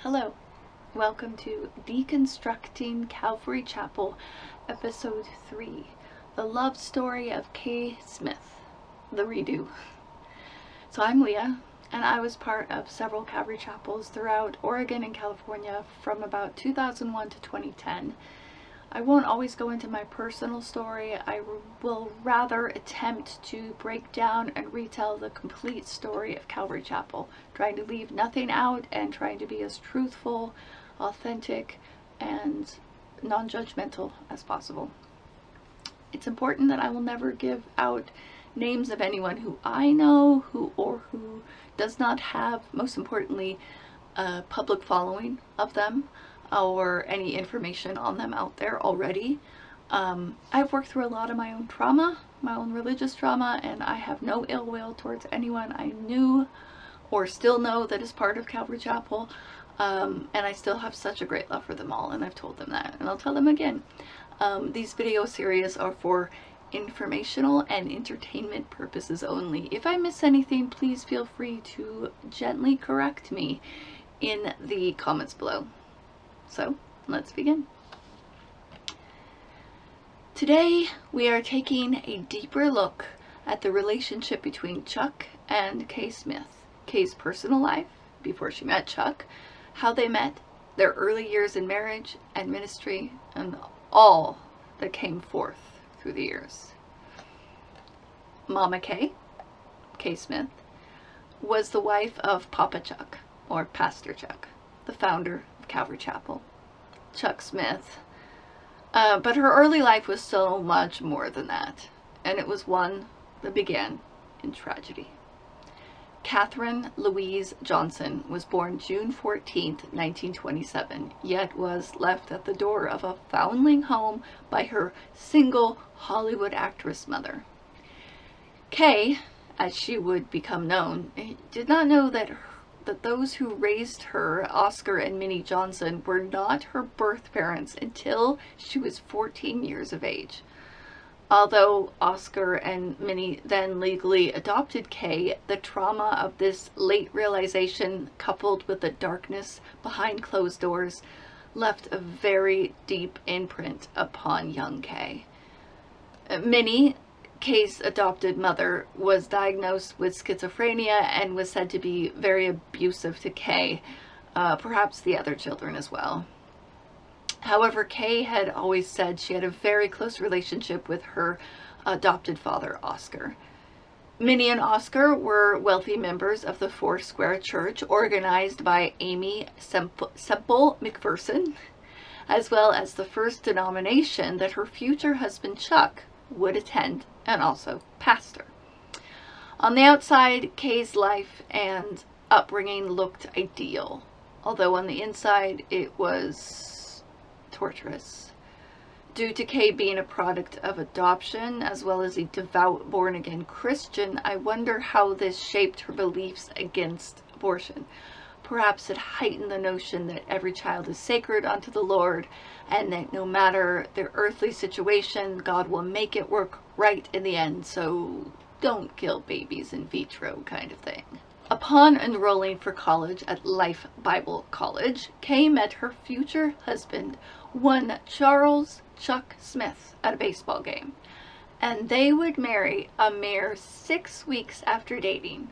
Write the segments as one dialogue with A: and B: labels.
A: Hello, welcome to Deconstructing Calvary Chapel, Episode 3, The Love Story of Kay Smith, the redo. So I'm Leah, and I was part of several Calvary Chapels throughout Oregon and California from about 2001 to 2010. I won't always go into my personal story. I will rather attempt to break down and retell the complete story of Calvary Chapel, trying to leave nothing out and trying to be as truthful, authentic, and non-judgmental as possible. It's important that I will never give out names of anyone who I know who does not have, most importantly, a public following of them, or any information on them out there already. I've worked through a lot of my own trauma, my own religious trauma, and I have no ill will towards anyone I knew or still know that is part of Calvary Chapel, and I still have such a great love for them all, and I've told them that, and I'll tell them again. These video series are for informational and entertainment purposes only. If I miss anything, please feel free to gently correct me in the comments below. So, let's begin. Today, we are taking a deeper look at the relationship between Chuck and Kay Smith. Kay's personal life, before she met Chuck, how they met, their early years in marriage and ministry, and all that came forth through the years. Mama Kay, Kay Smith, was the wife of Papa Chuck, or Pastor Chuck, the founder of Calvary Chapel, Chuck Smith. But her early life was so much more than that, and it was one that began in tragedy. Catherine Louise Johnson was born June 14th, 1927, yet was left at the door of a foundling home by her single Hollywood actress mother. Kay, as she would become known, did not know that those who raised her, Oscar and Minnie Johnson, were not her birth parents until she was 14 years of age. Although Oscar and Minnie then legally adopted Kay, the trauma of this late realization, coupled with the darkness behind closed doors, left a very deep imprint upon young Kay. Minnie, Kay's adopted mother, was diagnosed with schizophrenia and was said to be very abusive to Kay, perhaps the other children as well. However, Kay had always said she had a very close relationship with her adopted father, Oscar. Minnie and Oscar were wealthy members of the Foursquare Church, organized by Amy Semple McPherson, as well as the first denomination that her future husband, Chuck, would attend and also pastor. On the outside, Kay's life and upbringing looked ideal, although on the inside it was torturous. Due to Kay being a product of adoption as well as a devout born-again Christian, I wonder how this shaped her beliefs against abortion. Perhaps it heightened the notion that every child is sacred unto the Lord, and that no matter their earthly situation, God will make it work right in the end, so don't kill babies in vitro kind of thing. Upon enrolling for college at Life Bible College, Kay met her future husband, one Charles Chuck Smith, at a baseball game, and they would marry a mere 6 weeks after dating.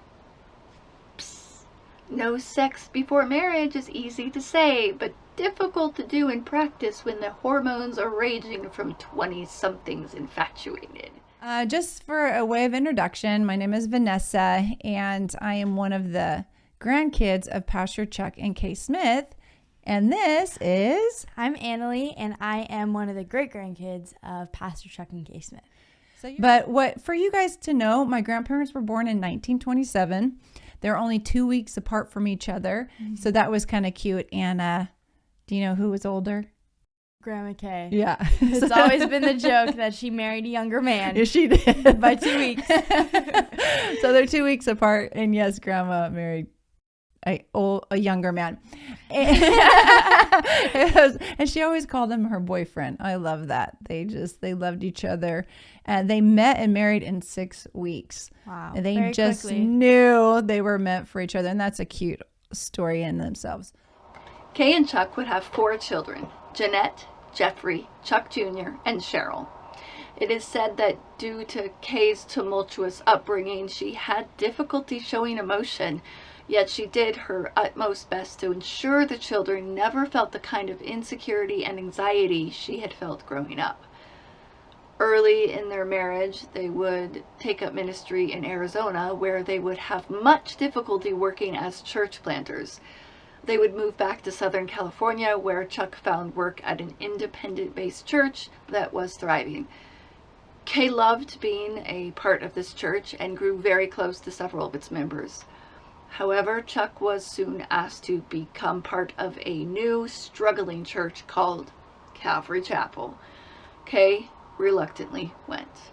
A: No sex before marriage is easy to say, but difficult to do in practice when the hormones are raging from 20-somethings infatuated.
B: Just for a way of introduction, my name is Vanessa, and I am one of the grandkids of Pastor Chuck and Kay Smith. And this is...
C: I'm Annalie, and I am one of the great-grandkids of Pastor Chuck and Kay Smith.
B: But what for you guys to know, my grandparents were born in 1927. They're only 2 weeks apart from each other, so that was kind of cute. And do you know who was older?
C: Grandma Kay.
B: Yeah.
C: It's always been the joke that she married a younger man.
B: Yes, she did.
C: By 2 weeks.
B: So they're 2 weeks apart, and yes, Grandma married a younger man. And she always called him her boyfriend. I love that. They loved each other, and they met and married in 6 weeks.
C: Wow.
B: And they
C: Very
B: just
C: quickly.
B: knew they were meant for each other, and that's a cute story in themselves.
A: Kay and Chuck would have 4 children: Jeanette, Jeffrey, Chuck Jr., and Cheryl. It is said that due to Kay's tumultuous upbringing, she had difficulty showing emotion, yet she did her utmost best to ensure the children never felt the kind of insecurity and anxiety she had felt growing up. Early in their marriage, they would take up ministry in Arizona, where they would have much difficulty working as church planters. They would move back to Southern California, where Chuck found work at an independent-based church that was thriving. Kay loved being a part of this church and grew very close to several of its members. However, Chuck was soon asked to become part of a new, struggling church called Calvary Chapel. Kay reluctantly went.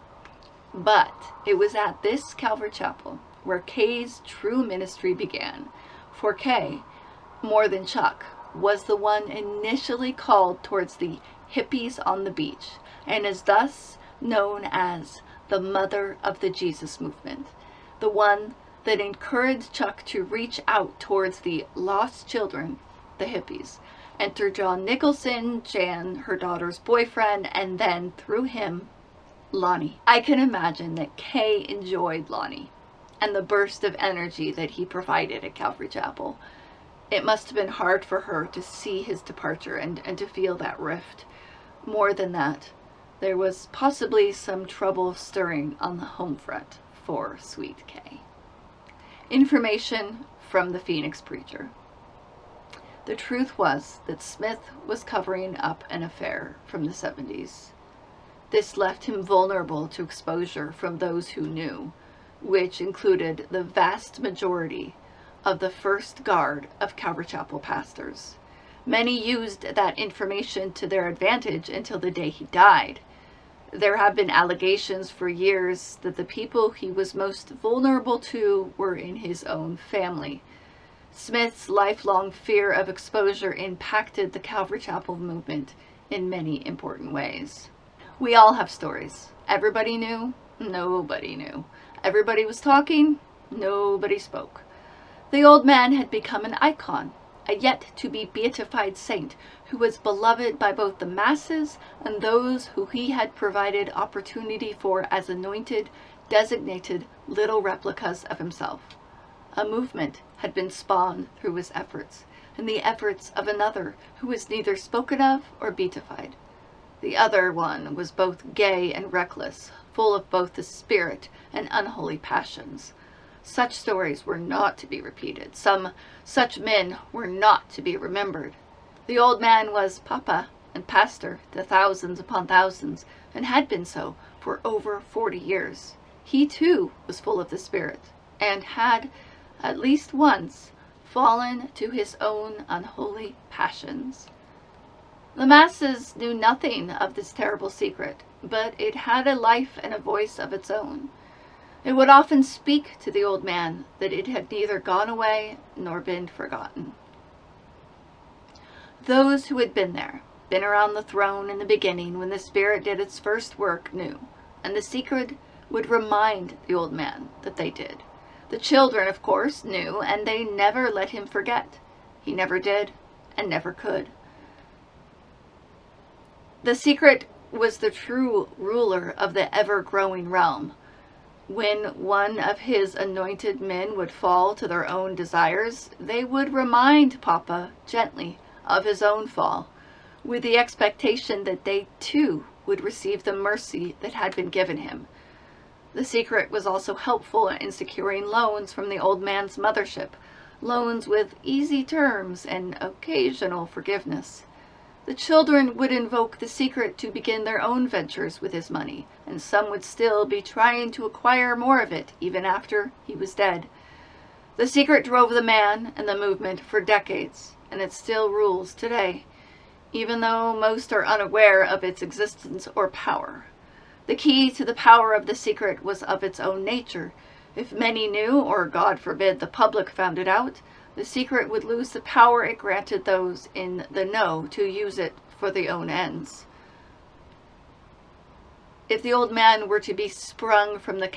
A: But it was at this Calvary Chapel where Kay's true ministry began. For Kay, more than Chuck, was the one initially called towards the hippies on the beach, and is thus known as the mother of the Jesus movement, the one that encouraged Chuck to reach out towards the lost children, the hippies. Enter John Nicholson, Jan, her daughter's boyfriend, and then, through him, Lonnie. I can imagine that Kay enjoyed Lonnie and the burst of energy that he provided at Calvary Chapel. It must have been hard for her to see his departure and to feel that rift. More than that, there was possibly some trouble stirring on the home front for sweet Kay. Information from the Phoenix Preacher. The truth was that Smith was covering up an affair from the 70s. This left him vulnerable to exposure from those who knew, which included the vast majority of the first guard of Calvary Chapel pastors. Many used that information to their advantage until the day he died. There have been allegations for years that the people he was most vulnerable to were in his own family. Smith's lifelong fear of exposure impacted the Calvary Chapel movement in many important ways. We all have stories. Everybody knew, nobody knew. Everybody was talking, nobody spoke. The old man had become an icon, a yet-to-be beatified saint who was beloved by both the masses and those who he had provided opportunity for as anointed, designated little replicas of himself. A movement had been spawned through his efforts, and the efforts of another who was neither spoken of or beatified. The other one was both gay and reckless, full of both the spirit and unholy passions. Such stories were not to be repeated. Such men were not to be remembered. The old man was papa and pastor to thousands upon thousands, and had been so for over 40 years. He too was full of the Spirit, and had, at least once, fallen to his own unholy passions. The masses knew nothing of this terrible secret, but it had a life and a voice of its own. It would often speak to the old man that it had neither gone away nor been forgotten. Those who had been there, been around the throne in the beginning when the Spirit did its first work, knew, and the secret would remind the old man that they did. The children, of course, knew, and they never let him forget. He never did, and never could. The secret was the true ruler of the ever-growing realm. When one of his anointed men would fall to their own desires, they would remind Papa gently of his own fall, with the expectation that they too would receive the mercy that had been given him. The secret was also helpful in securing loans from the old man's mothership, loans with easy terms and occasional forgiveness. The children would invoke the secret to begin their own ventures with his money, and some would still be trying to acquire more of it even after he was dead. The secret drove the man and the movement for decades, and it still rules today, even though most are unaware of its existence or power. The key to the power of the secret was of its own nature. If many knew, or God forbid the public found it out, the secret would lose the power it granted those in the know to use it for their own ends. If the old man were to be sprung from the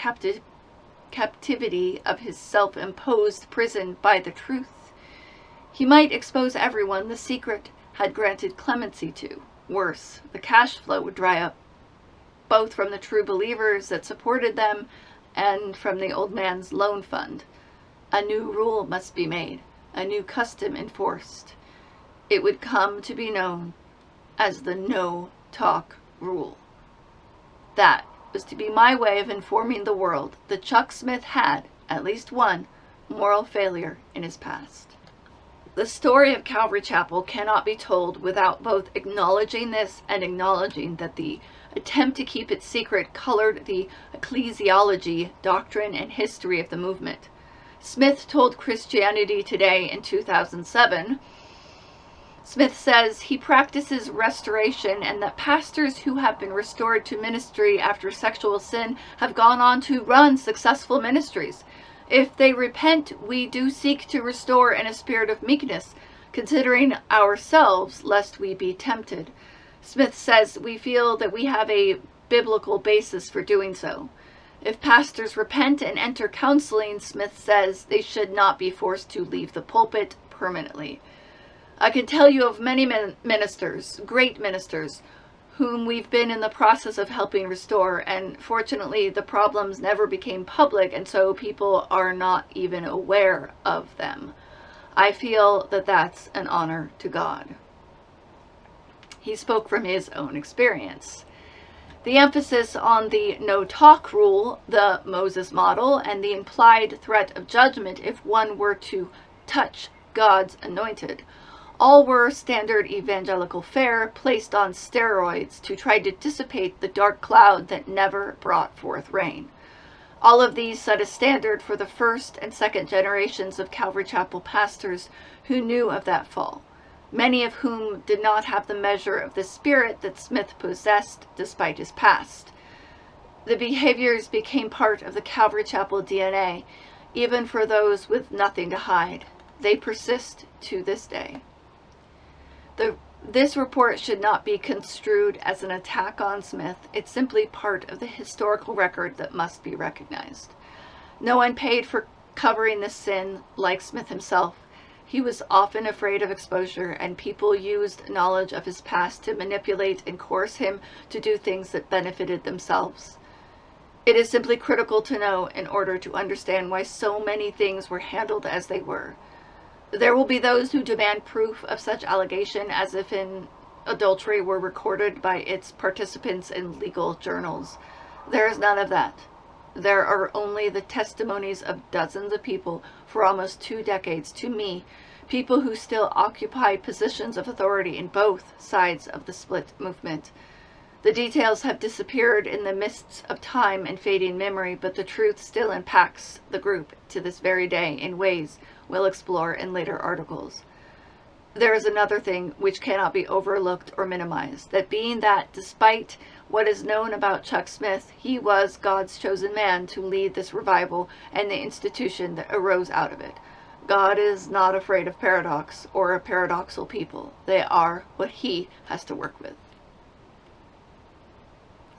A: captivity of his self-imposed prison by the truth, He might expose everyone the secret had granted clemency to. Worse, the cash flow would dry up, both from the true believers that supported them and from the old man's loan fund. A new rule must be made, a new custom enforced. It would come to be known as the no-talk rule. That was to be my way of informing the world that Chuck Smith had, at least one, moral failure in his past. The story of Calvary Chapel cannot be told without both acknowledging this and acknowledging that the attempt to keep it secret colored the ecclesiology, doctrine, and history of the movement. Smith told Christianity Today in 2007, Smith says he practices restoration and that pastors who have been restored to ministry after sexual sin have gone on to run successful ministries. If they repent, we do seek to restore in a spirit of meekness, considering ourselves lest we be tempted. Smith says we feel that we have a biblical basis for doing so. If pastors repent and enter counseling, Smith says they should not be forced to leave the pulpit permanently. I can tell you of many ministers, great ministers, whom we've been in the process of helping restore, and fortunately the problems never became public, and so people are not even aware of them. I feel that that's an honor to God. He spoke from his own experience. The emphasis on the no-talk rule, the Moses model, and the implied threat of judgment if one were to touch God's anointed, all were standard evangelical fare placed on steroids to try to dissipate the dark cloud that never brought forth rain. All of these set a standard for the first and second generations of Calvary Chapel pastors who knew of that fall, many of whom did not have the measure of the spirit that Smith possessed despite his past. The behaviors became part of the Calvary Chapel DNA, even for those with nothing to hide. They persist to this day. This report should not be construed as an attack on Smith. It's simply part of the historical record that must be recognized. No one paid for covering this sin like Smith himself. He was often afraid of exposure, and people used knowledge of his past to manipulate and coerce him to do things that benefited themselves. It is simply critical to know in order to understand why so many things were handled as they were. There will be those who demand proof of such allegation as if an adultery were recorded by its participants in legal journals. There is none of that. There are only the testimonies of dozens of people for almost 2 decades, to me, people who still occupy positions of authority in both sides of the split movement. The details have disappeared in the mists of time and fading memory, but the truth still impacts the group to this very day in ways we'll explore in later articles. There is another thing which cannot be overlooked or minimized, that being that despite what is known about Chuck Smith, he was God's chosen man to lead this revival and the institution that arose out of it. God is not afraid of paradox or a paradoxal people. They are what he has to work with.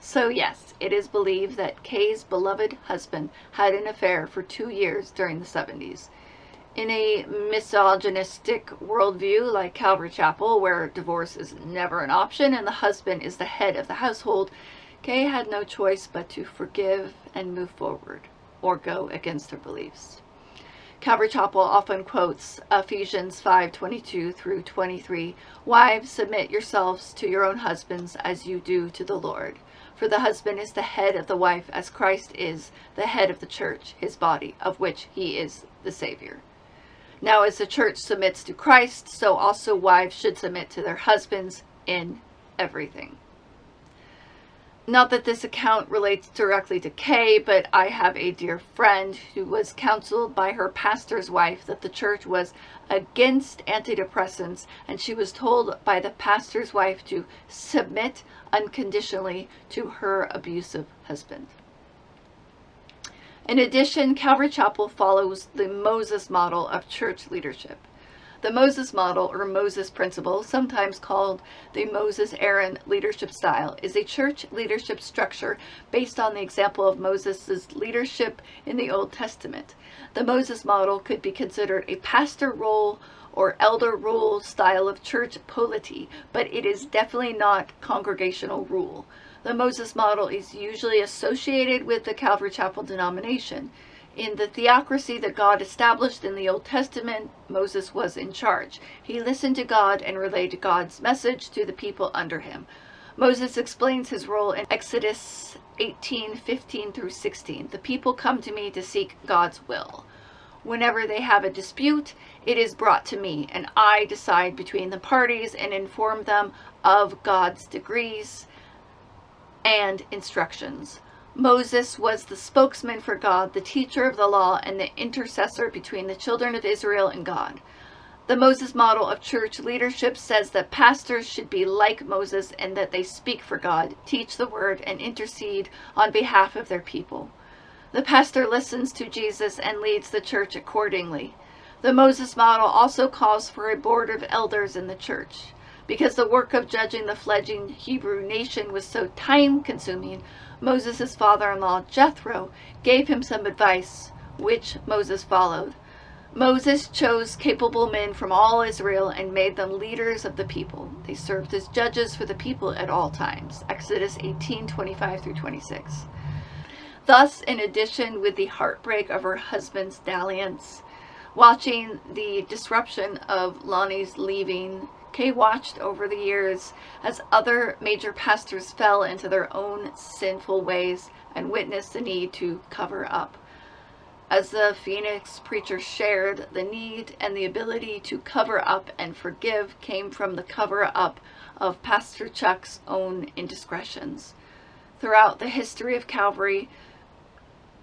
A: So yes, it is believed that Kay's beloved husband had an affair for 2 years during the 70s. In a misogynistic worldview like Calvary Chapel, where divorce is never an option and the husband is the head of the household, Kay had no choice but to forgive and move forward, or go against her beliefs. Calvary Chapel often quotes Ephesians 5:22 through 23, "Wives, submit yourselves to your own husbands as you do to the Lord. For the husband is the head of the wife, as Christ is the head of the church, his body, of which he is the Savior. Now as the church submits to Christ, so also wives should submit to their husbands in everything." Not that this account relates directly to Kay, but I have a dear friend who was counseled by her pastor's wife that the church was against antidepressants, and she was told by the pastor's wife to submit unconditionally to her abusive husband. In addition, Calvary Chapel follows the Moses model of church leadership. The Moses model, or Moses principle, sometimes called the Moses-Aaron leadership style, is a church leadership structure based on the example of Moses' leadership in the Old Testament. The Moses model could be considered a pastor role or elder rule style of church polity, but it is definitely not congregational rule. The Moses model is usually associated with the Calvary Chapel denomination. In the theocracy that God established in the Old Testament, Moses was in charge. He listened to God and relayed God's message to the people under him. Moses explains his role in Exodus 18:15 through 16. The people come to me to seek God's will. Whenever they have a dispute, it is brought to me, and I decide between the parties and inform them of God's decrees and instructions. Moses was the spokesman for God, the teacher of the law, and the intercessor between the children of Israel and God. The Moses model of church leadership says that pastors should be like Moses and that they speak for God, teach the word, and intercede on behalf of their people. The pastor listens to Jesus and leads the church accordingly. The Moses model also calls for a board of elders in the church. Because the work of judging the fledgling Hebrew nation was so time-consuming, Moses' father-in-law Jethro gave him some advice, which Moses followed. Moses chose capable men from all Israel and made them leaders of the people. They served as judges for the people at all times. Exodus 18:25 through 26. Thus, in addition with the heartbreak of her husband's dalliance, watching the disruption of Lonnie's leaving, Kay watched over the years as other major pastors fell into their own sinful ways and witnessed the need to cover up. As the Phoenix preacher shared, the need and the ability to cover up and forgive came from the cover-up of Pastor Chuck's own indiscretions. Throughout the history of Calvary,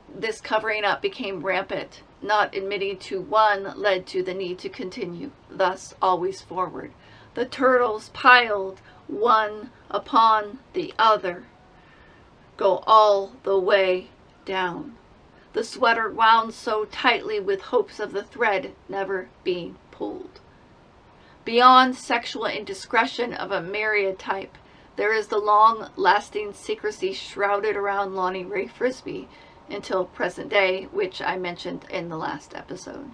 A: this covering up became rampant. Not admitting to one led to the need to continue, thus always forward. The turtles piled one upon the other, go all the way down. The sweater wound so tightly with hopes of the thread never being pulled. Beyond sexual indiscretion of a myriad type, there is the long-lasting secrecy shrouded around Lonnie Ray Frisbee until present day, which I mentioned in the last episode.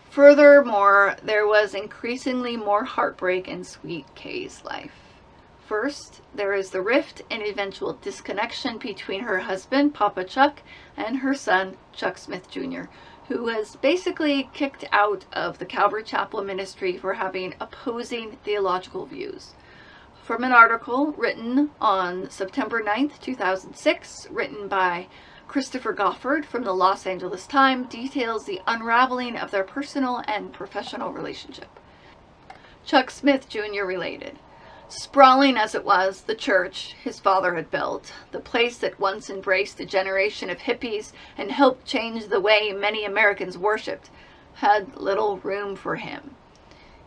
A: Furthermore, there was increasingly more heartbreak in Sweet Kay's life. First, there is the rift and eventual disconnection between her husband, Papa Chuck, and her son, Chuck Smith Jr., who was basically kicked out of the Calvary Chapel ministry for having opposing theological views. From an article written on September 9th, 2006, written by Christopher Goffard from the Los Angeles Times, details the unraveling of their personal and professional relationship. Chuck Smith Jr. related. Sprawling as it was, the church his father had built, the place that once embraced a generation of hippies and helped change the way many Americans worshipped, had little room for him.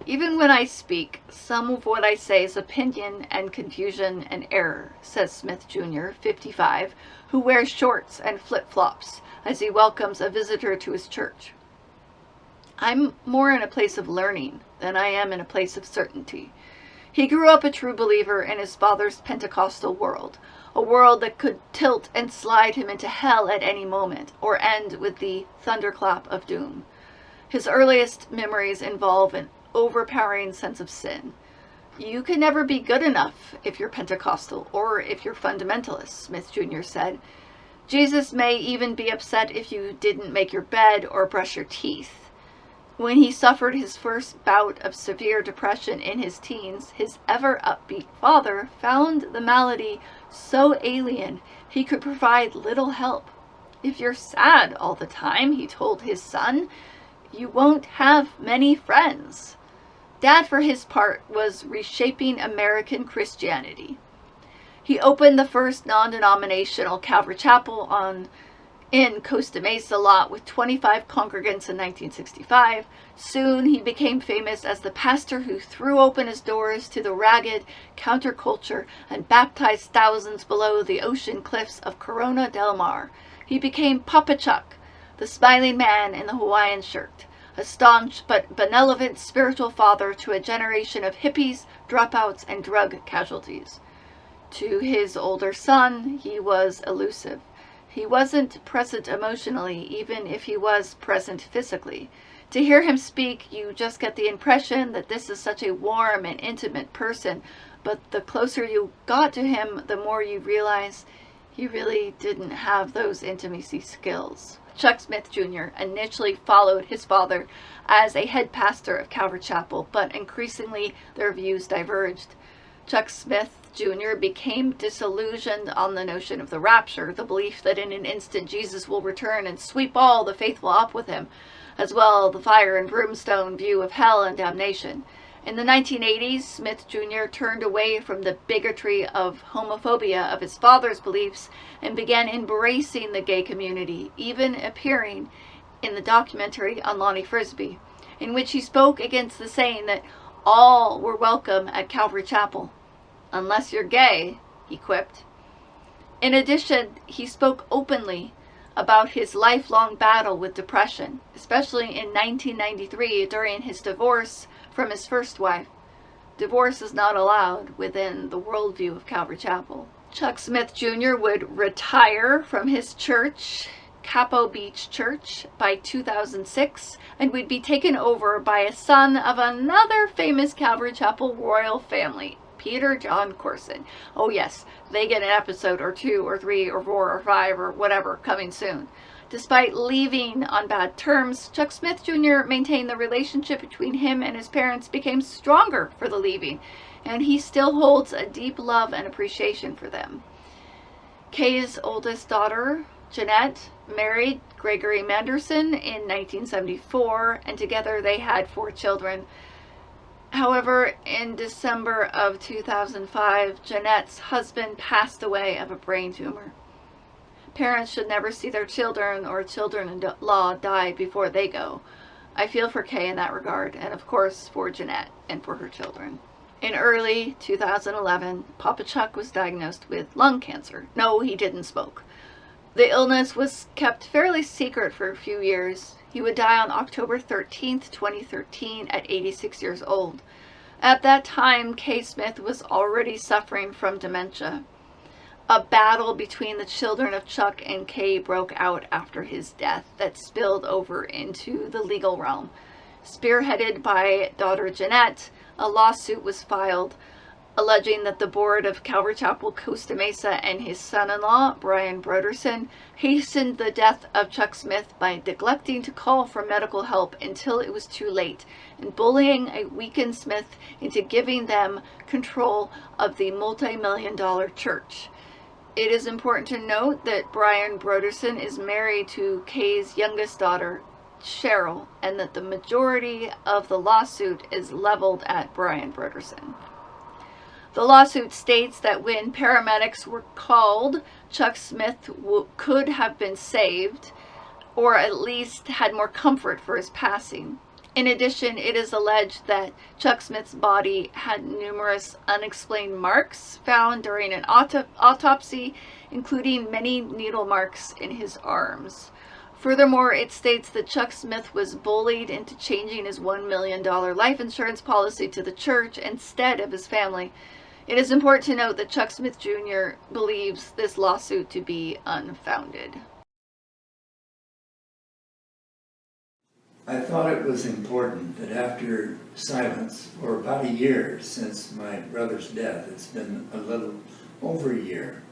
A: Even when I speak, some of what I say is opinion and confusion and error, says Smith Jr., 55, who wears shorts and flip-flops as he welcomes a visitor to his church. I'm more in a place of learning than I am in a place of certainty. He grew up a true believer in his father's Pentecostal world, a world that could tilt and slide him into hell at any moment, or end with the thunderclap of doom. His earliest memories involve an overpowering sense of sin. You can never be good enough if you're Pentecostal or if you're fundamentalist, Smith Jr. said. Jesus may even be upset if you didn't make your bed or brush your teeth. When he suffered his first bout of severe depression in his teens, his ever-upbeat father found the malady so alien he could provide little help. If you're sad all the time, he told his son, you won't have many friends. Dad, for his part, was reshaping American Christianity. He opened the first non-denominational Calvary Chapel in Costa Mesa lot with 25 congregants in 1965. Soon he became famous as the pastor who threw open his doors to the ragged counterculture and baptized thousands below the ocean cliffs of Corona del Mar. He became Papa Chuck, the smiling man in the Hawaiian shirt, a staunch but benevolent spiritual father to a generation of hippies, dropouts, and drug casualties. To his older son, he was elusive. He wasn't present emotionally, even if he was present physically. To hear him speak, you just get the impression that this is such a warm and intimate person, but the closer you got to him, the more you realize he really didn't have those intimacy skills. Chuck Smith Jr. initially followed his father as a head pastor of Calvary Chapel, but increasingly their views diverged. Chuck Smith Jr. became disillusioned on the notion of the rapture, the belief that in an instant Jesus will return and sweep all the faithful up with him, as well the fire and brimstone view of hell and damnation. In the 1980s, Smith Jr. turned away from the bigotry of homophobia of his father's beliefs and began embracing the gay community, even appearing in the documentary on Lonnie Frisbee, in which he spoke against the saying that all were welcome at Calvary Chapel. Unless you're gay, he quipped. In addition, he spoke openly about his lifelong battle with depression, especially in 1993 during his divorce from his first wife. Divorce is not allowed within the worldview of Calvary Chapel. Chuck Smith Jr. would retire from his church, Capo Beach Church, by 2006 and would be taken over by a son of another famous Calvary Chapel royal family, Peter John Corson. Oh yes, they get an episode or 2 or 3 or 4 or 5 or whatever coming soon. Despite leaving on bad terms, Chuck Smith Jr. maintained the relationship between him and his parents became stronger for the leaving, and he still holds a deep love and appreciation for them. Kay's oldest daughter, Jeanette, married Gregory Manderson in 1974, and together they had 4 children. However, in December of 2005, Jeanette's husband passed away of a brain tumor. Parents should never see their children or children-in-law die before they go. I feel for Kay in that regard, and of course for Jeanette and for her children. In early 2011, Papa Chuck was diagnosed with lung cancer. No, he didn't smoke. The illness was kept fairly secret for a few years. He would die on October 13th, 2013 at 86 years old. At that time, Kay Smith was already suffering from dementia. A battle between the children of Chuck and Kay broke out after his death that spilled over into the legal realm. Spearheaded by daughter Jeanette, a lawsuit was filed alleging that the board of Calvary Chapel Costa Mesa and his son-in-law, Brian Broderson, hastened the death of Chuck Smith by neglecting to call for medical help until it was too late, and bullying a weakened Smith into giving them control of the multi-million-dollar church. It is important to note that Brian Broderson is married to Kay's youngest daughter, Cheryl, and that the majority of the lawsuit is leveled at Brian Broderson. The lawsuit states that when paramedics were called, Chuck Smith could have been saved, or at least had more comfort for his passing. In addition, it is alleged that Chuck Smith's body had numerous unexplained marks found during an autopsy, including many needle marks in his arms. Furthermore, it states that Chuck Smith was bullied into changing his $1 million life insurance policy to the church instead of his family. It is important to note that Chuck Smith Jr. believes this lawsuit to be unfounded.
D: I thought it was important that after silence for about a year since my brother's death, it's been a little over a year,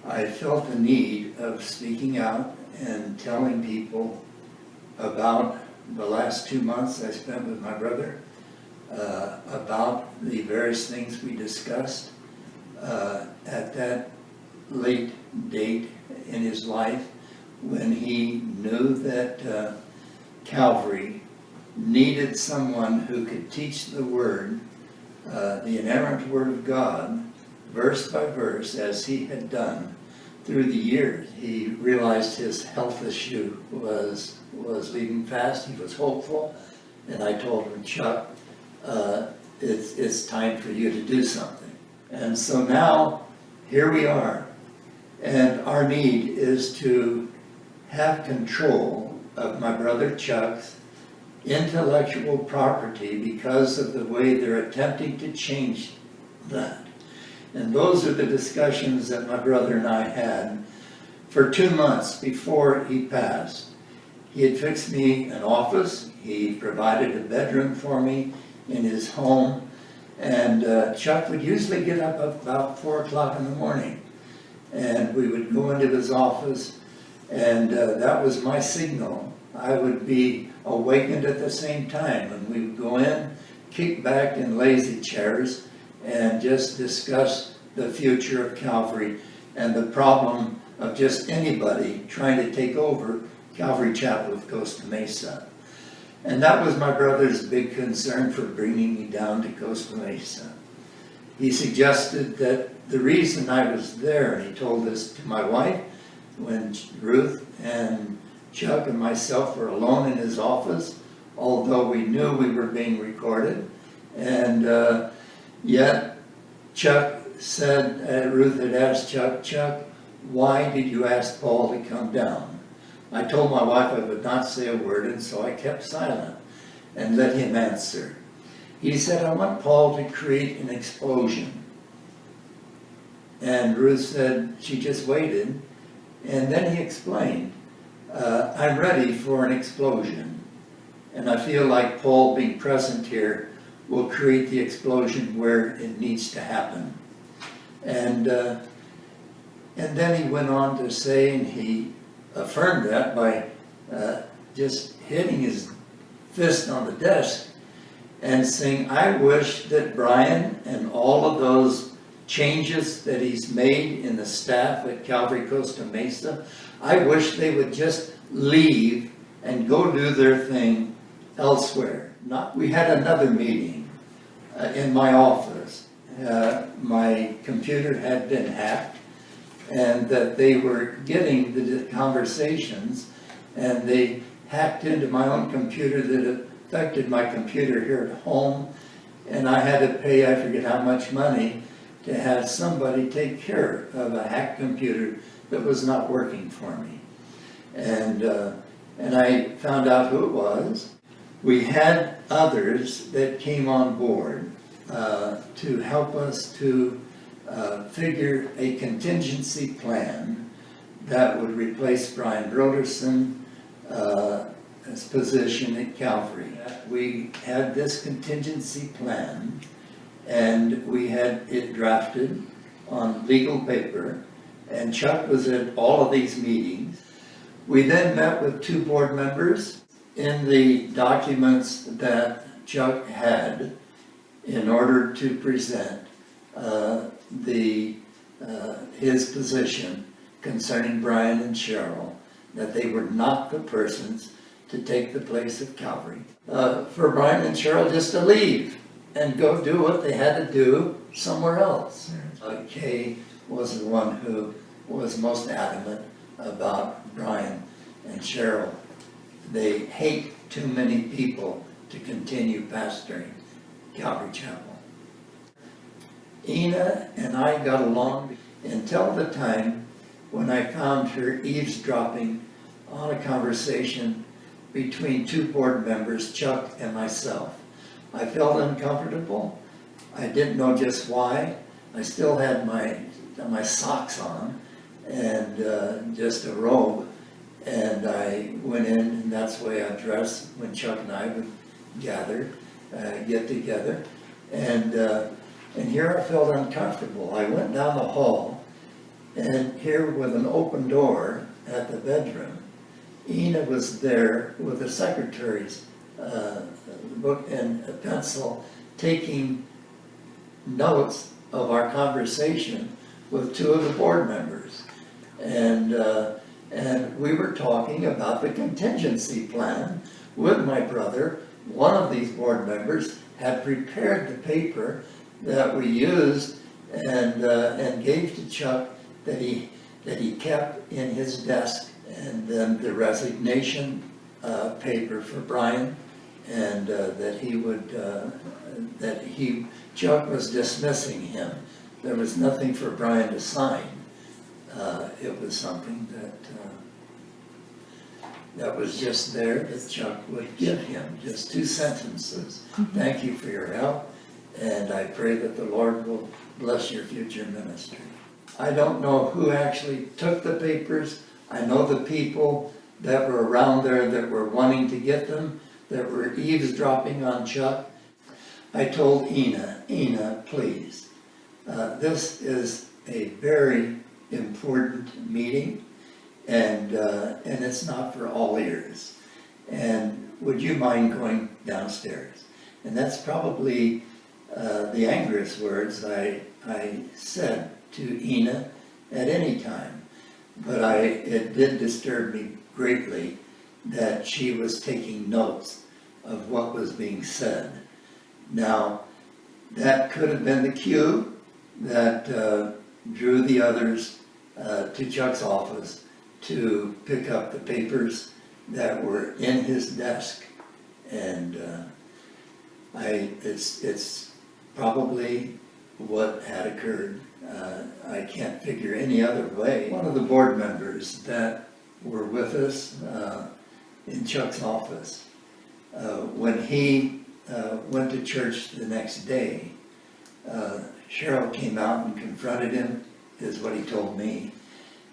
D: I felt the need of speaking out and telling people about the last 2 months I spent with my brother, about the various things we discussed at that late date in his life when he knew that Calvary needed someone who could teach the Word, the inerrant Word of God, verse by verse, as he had done through the years. He realized his health issue was leaving fast. He was hopeful, and I told him, Chuck, it's time for you to do something. And so now, here we are, and our need is to have control of my brother Chuck's intellectual property because of the way they're attempting to change that. And those are the discussions that my brother and I had for 2 months before he passed. He had fixed me an office. He provided a bedroom for me in his home. And Chuck would usually get up about 4 o'clock in the morning. And we would go into his office, and that was my signal. I would be awakened at the same time, and we would go in, kick back in lazy chairs, and just discuss the future of Calvary and the problem of just anybody trying to take over Calvary Chapel of Costa Mesa. And that was my brother's big concern for bringing me down to Costa Mesa. He suggested that the reason I was there, and he told this to my wife when Ruth and Chuck and myself were alone in his office, although we knew we were being recorded. And yet Chuck said, Ruth had asked Chuck, why did you ask Paul to come down? I told my wife I would not say a word, and so I kept silent and let him answer. He said, I want Paul to create an explosion. And Ruth said she just waited, and then he explained, I'm ready for an explosion. And I feel like Paul being present here will create the explosion where it needs to happen. And then he went on to say, and he affirmed that by just hitting his fist on the desk and saying, I wish that Brian and all of those changes that he's made in the staff at Calvary Costa Mesa, I wish they would just leave and go do their thing elsewhere. We had another meeting in my office. My computer had been hacked, and that they were getting the conversations, and they hacked into my own computer that affected my computer here at home, and I had to pay, I forget how much money, to have somebody take care of a hacked computer that was not working for me. And I found out who it was. We had others that came on board to help us to figure a contingency plan that would replace Brian Broderson his position at Calvary. We had this contingency plan, and we had it drafted on legal paper, and Chuck was at all of these meetings. We then met with 2 board members. In the documents that Chuck had in order to present his position concerning Brian and Cheryl, that they were not the persons to take the place of Calvary. For Brian and Cheryl just to leave and go do what they had to do somewhere else. Kay was the one who was most adamant about Brian and Cheryl. They hate too many people to continue pastoring Calvary Chapel. Ina and I got along until the time when I found her eavesdropping on a conversation between 2 board members, Chuck and myself. I felt uncomfortable. I didn't know just why. I still had my socks on and just a robe. And I went in, and that's the way I dressed when Chuck and I would get together. And here I felt uncomfortable. I went down the hall, and here with an open door at the bedroom, Ina was there with the secretary's book and a pencil, taking notes of our conversation with 2 of the board members. And we were talking about the contingency plan with my brother. One of these board members had prepared the paper that we used and gave to Chuck that he kept in his desk, and then the resignation paper for Brian, and Chuck was dismissing him. There was nothing for Brian to sign. It was something that that was just there that Chuck would give him, just 2 sentences. Thank you for your help, and I pray that the Lord will bless your future ministry. I don't know who actually took the papers. I know the people that were around there that were wanting to get them, that were eavesdropping on Chuck. I told Ina, please, this is a very important meeting, and it's not for all ears. And would you mind going downstairs? And that's probably the angriest words I said to Ina at any time. But it did disturb me greatly that she was taking notes of what was being said. Now, that could have been the cue that drew the others to Chuck's office to pick up the papers that were in his desk. And it's probably what had occurred. I can't figure any other way. One of the board members that were with us in Chuck's office, when he went to church the next day, Cheryl came out and confronted him, is what he told me,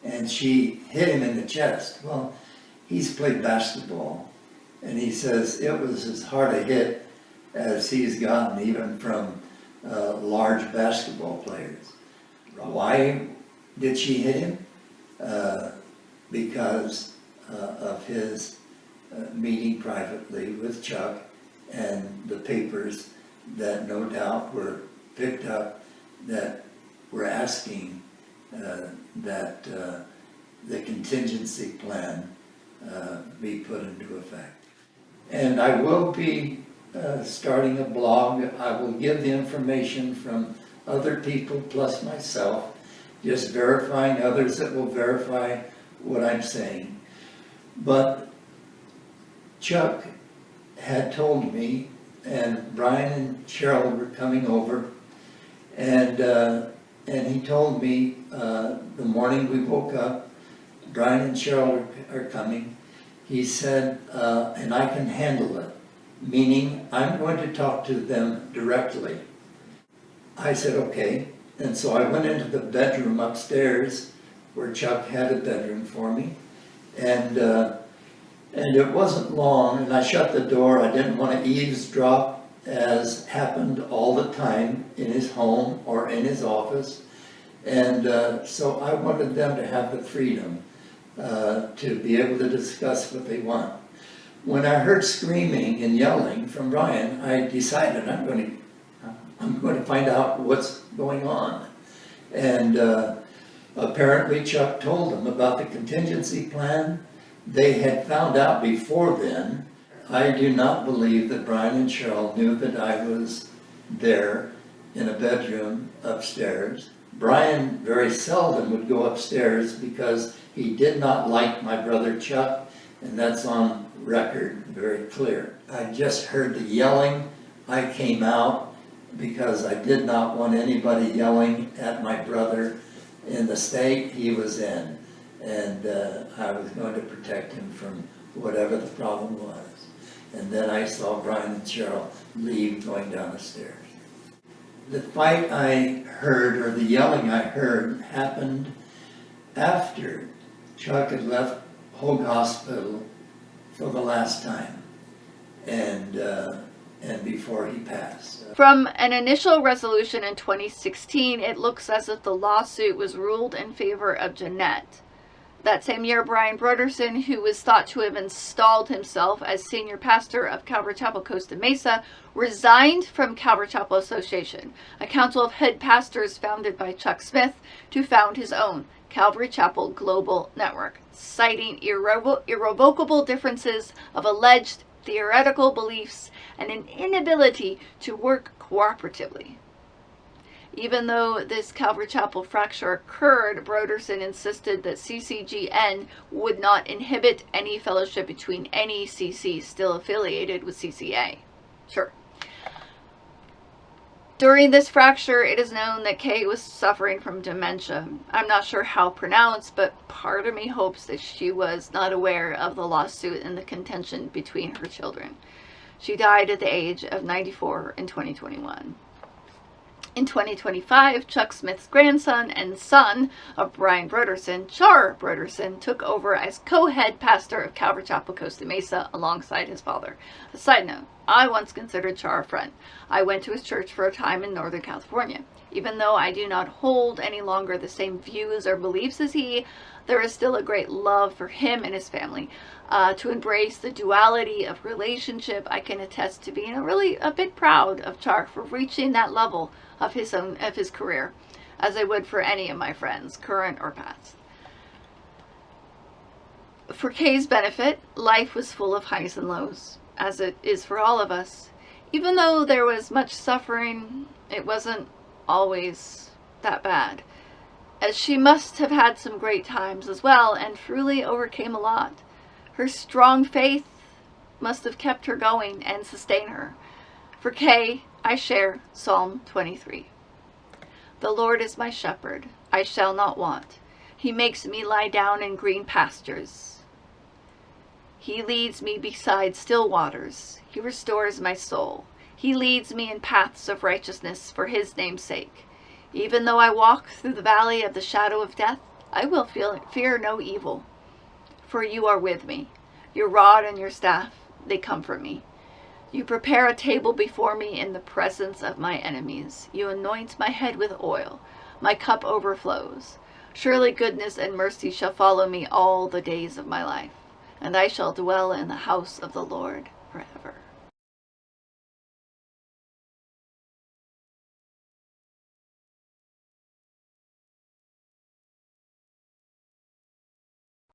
D: and she hit him in the chest. Well, he's played basketball, and he says it was as hard a hit as he's gotten even from large basketball players. Why did she hit him? Because of his meeting privately with Chuck and the papers that no doubt were picked up that were asking that the contingency plan be put into effect. And I will be starting a blog. I will give the information from other people plus myself, just verifying others that will verify what I'm saying. But Chuck had told me, and Brian and Cheryl were coming over, and he told me the morning we woke up, Brian and Cheryl are coming. He said, and I can handle it, meaning I'm going to talk to them directly. I said, okay. And so I went into the bedroom upstairs where Chuck had a bedroom for me. And it wasn't long, and I shut the door. I didn't want to eavesdrop, as happened all the time in his home or in his office. And so I wanted them to have the freedom to be able to discuss what they want. When I heard screaming and yelling from Brian, I decided I'm going to find out what's going on. And apparently Chuck told them about the contingency plan. They had found out before then. I do not believe that Brian and Cheryl knew that I was there in a bedroom upstairs. Brian very seldom would go upstairs because he did not like my brother Chuck, and that's on record very clear. I just heard the yelling. I came out because I did not want anybody yelling at my brother in the state he was in, and I was going to protect him from whatever the problem was. And then I saw Brian and Cheryl leave going down the stairs. The fight I heard, or the yelling I heard, happened after Chuck had left Hoag Hospital for the last time, and before he passed.
A: From an initial resolution in 2016, it looks as if the lawsuit was ruled in favor of Jeanette. That same year, Brian Broderson, who was thought to have installed himself as senior pastor of Calvary Chapel Costa Mesa, resigned from Calvary Chapel Association, a council of head pastors founded by Chuck Smith, to found his own Calvary Chapel Global Network, citing irrevocable differences of alleged theoretical beliefs and an inability to work cooperatively. Even though this Calvary Chapel fracture occurred, Broderson insisted that CCGN would not inhibit any fellowship between any CC still affiliated with CCA. Sure. During this fracture, it is known that Kay was suffering from dementia. I'm not sure how pronounced, but part of me hopes that she was not aware of the lawsuit and the contention between her children. She died at the age of 94 in 2021. In 2025, Chuck Smith's grandson and son of Brian Broderson, Char Broderson, took over as co-head pastor of Calvary Chapel, Costa Mesa, alongside his father. A side note, I once considered Char a friend. I went to his church for a time in Northern California. Even though I do not hold any longer the same views or beliefs as he, there is still a great love for him and his family. To embrace the duality of relationship, I can attest to being a bit proud of Char for reaching that level of his career, as I would for any of my friends, current or past. For Kay's benefit, life was full of highs and lows, as it is for all of us. Even though there was much suffering, it wasn't always that bad, as she must have had some great times as well and truly overcame a lot. Her strong faith must have kept her going and sustained her. For Kay, I share Psalm 23. The Lord is my shepherd, I shall not want. He makes me lie down in green pastures. He leads me beside still waters. He restores my soul. He leads me in paths of righteousness for his name's sake. Even though I walk through the valley of the shadow of death, I will fear no evil. For you are with me. Your rod and your staff, they comfort me. You prepare a table before me in the presence of my enemies. You anoint my head with oil. My cup overflows. Surely goodness and mercy shall follow me all the days of my life, and I shall dwell in the house of the Lord forever.